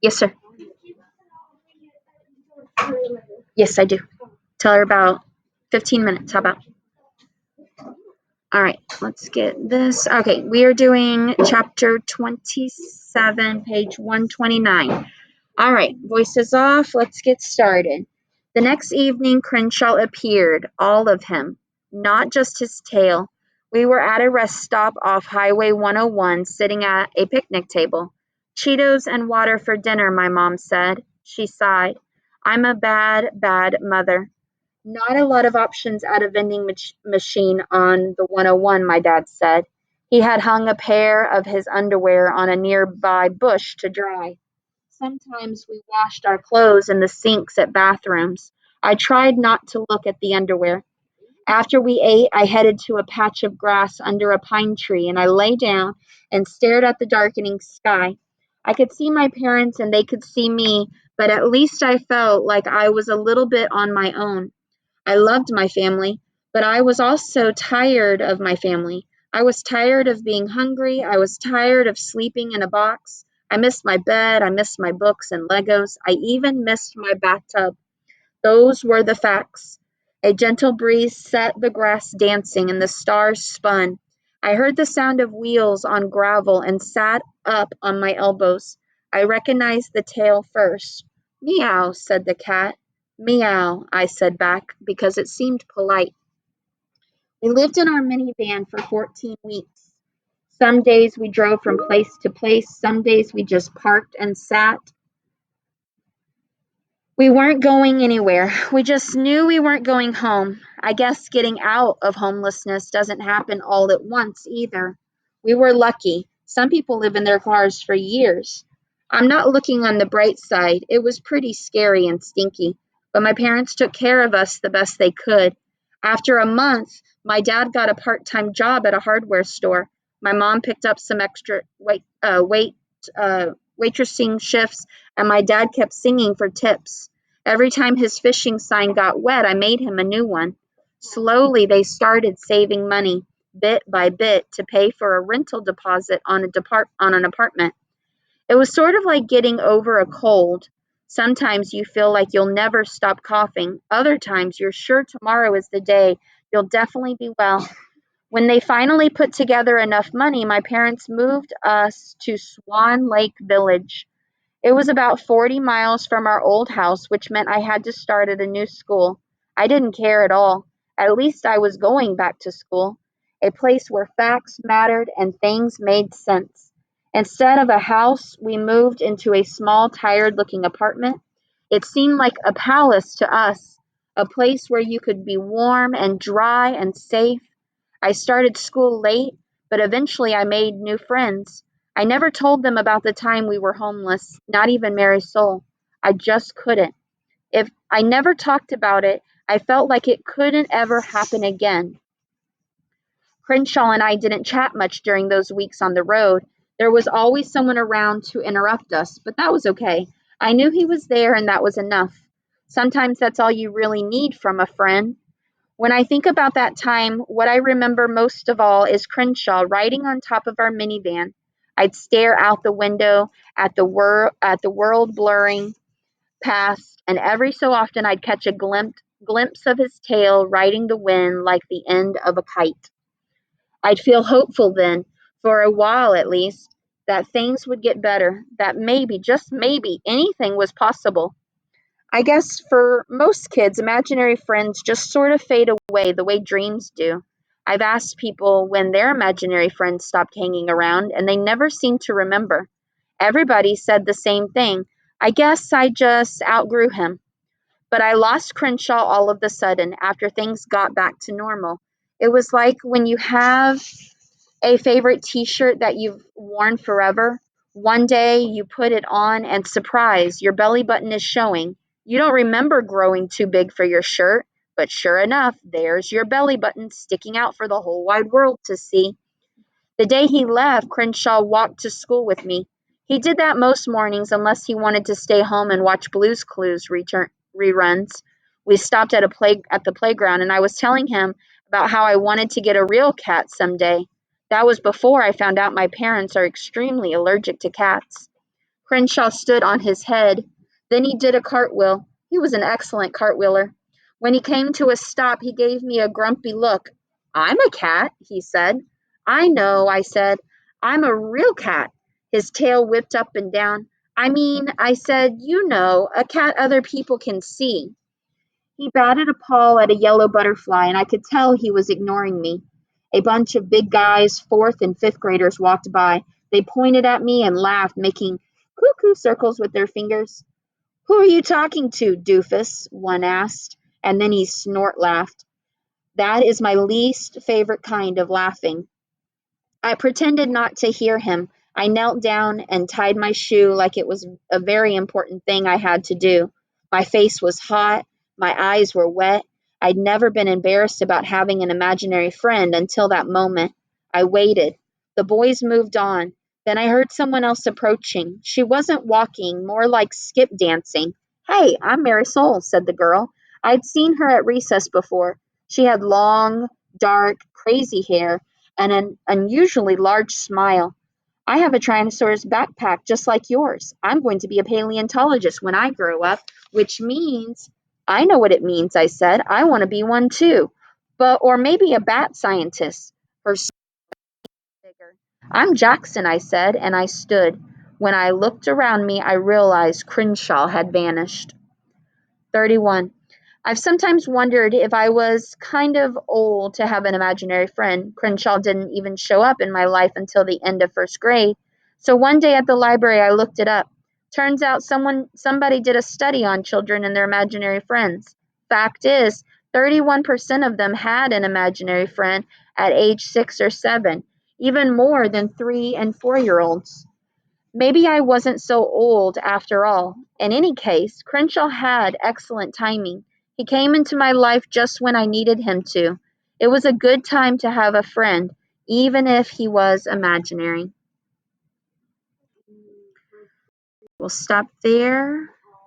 Yes, sir. Yes, I do. Tell her about 15 minutes. How about? All right, let's get this. Okay, we are doing chapter 27, page 129. All right, voices off. Let's get started. The next evening, Crenshaw appeared, all of him, not just his tail. We were at a rest stop off Highway 101, sitting at a picnic table. Cheetos and water for dinner, my mom said. She sighed. I'm a bad, bad mother. Not a lot of options at a vending machine on the 101, my dad said. He had hung a pair of his underwear on a nearby bush to dry. Sometimes we washed our clothes in the sinks at bathrooms. I tried not to look at the underwear. After we ate, I headed to a patch of grass under a pine tree and I lay down and stared at the darkening sky. I could see my parents and they could see me, but at least I felt like I was a little bit on my own. I loved my family, but I was also tired of my family. I was tired of being hungry. I was tired of sleeping in a box. I missed my bed. I missed my books and Legos. I even missed my bathtub. Those were the facts. A gentle breeze set the grass dancing and the stars spun. I heard the sound of wheels on gravel and sat up on my elbows. I recognized the tail first. Meow, said the cat. Meow, I said back because it seemed polite. We lived in our minivan for 14 weeks. Some days we drove from place to place, some days we just parked and sat. We weren't going anywhere. We just knew we weren't going home. I guess getting out of homelessness doesn't happen all at once either. We were lucky. Some people live in their cars for years. I'm not looking on the bright side. It was pretty scary and stinky, but my parents took care of us the best they could. After a month, my dad got a part-time job at a hardware store. My mom picked up some extra waitressing shifts, and my dad kept singing for tips. Every time his fishing sign got wet, I made him a new one. Slowly, they started saving money, bit by bit, to pay for a rental deposit on an apartment. It was sort of like getting over a cold. Sometimes you feel like you'll never stop coughing. Other times, you're sure tomorrow is the day you'll definitely be well. When they finally put together enough money, my parents moved us to Swan Lake Village. It was about 40 miles from our old house, which meant I had to start at a new school. I didn't care at all. At least I was going back to school, a place where facts mattered and things made sense. Instead of a house, we moved into a small, tired looking apartment. It seemed like a palace to us, a place where you could be warm and dry and safe. I started school late, but eventually I made new friends. I never told them about the time we were homeless, not even Mary Soul. I just couldn't. If I never talked about it, I felt like it couldn't ever happen again. Crenshaw and I didn't chat much during those weeks on the road. There was always someone around to interrupt us, but that was okay. I knew he was there and that was enough. Sometimes that's all you really need from a friend. When I think about that time, what I remember most of all is Crenshaw riding on top of our minivan. I'd stare out the window at the world blurring past, and every so often I'd catch a glimpse of his tail riding the wind like the end of a kite. I'd feel hopeful then, for a while at least, that things would get better, that maybe, just maybe, anything was possible. I guess for most kids, imaginary friends just sort of fade away the way dreams do. I've asked people when their imaginary friends stopped hanging around, and they never seem to remember. Everybody said the same thing. I guess I just outgrew him. But I lost Crenshaw all of a sudden after things got back to normal. It was like when you have a favorite t-shirt that you've worn forever. One day you put it on and surprise, your belly button is showing. You don't remember growing too big for your shirt, but sure enough, there's your belly button sticking out for the whole wide world to see. The day he left, Crenshaw walked to school with me. He did that most mornings unless he wanted to stay home and watch Blue's Clues reruns. We stopped at the playground and I was telling him about how I wanted to get a real cat someday. That was before I found out my parents are extremely allergic to cats. Crenshaw stood on his head. Then he did a cartwheel. He was an excellent cartwheeler. When he came to a stop, he gave me a grumpy look. I'm a cat, he said. I know, I said. I'm a real cat. His tail whipped up and down. I said, you know, a cat other people can see. He batted a paw at a yellow butterfly, and I could tell he was ignoring me. A bunch of big guys, fourth and fifth graders, walked by. They pointed at me and laughed, making cuckoo circles with their fingers. Who are you talking to, doofus? One asked, and then he snort laughed. That is my least favorite kind of laughing. I pretended not to hear him. I knelt down and tied my shoe like it was a very important thing I had to do. My face was hot, my eyes were wet. I'd never been embarrassed about having an imaginary friend until that moment. I waited. The boys moved on. Then I heard someone else approaching. She wasn't walking, more like skip dancing. Hey, I'm Marisol, said the girl. I'd seen her at recess before. She had long, dark, crazy hair and an unusually large smile. I have a Tyrannosaurus backpack just like yours. I'm going to be a paleontologist when I grow up, which means I know what it means, I said. I want to be one too. Or maybe a bat scientist. Her bigger. I'm Jackson, I said, and I stood. When I looked around me, I realized Crenshaw had vanished. 31. I've sometimes wondered if I was kind of old to have an imaginary friend. Crenshaw didn't even show up in my life until the end of first grade. So one day at the library, I looked it up. Turns out somebody did a study on children and their imaginary friends. Fact is, 31% of them had an imaginary friend at age 6 or 7, even more than 3 and 4-year olds. Maybe I wasn't so old after all. In any case, Crenshaw had excellent timing. He came into my life just when I needed him to. It was a good time to have a friend, even if he was imaginary. We'll stop there.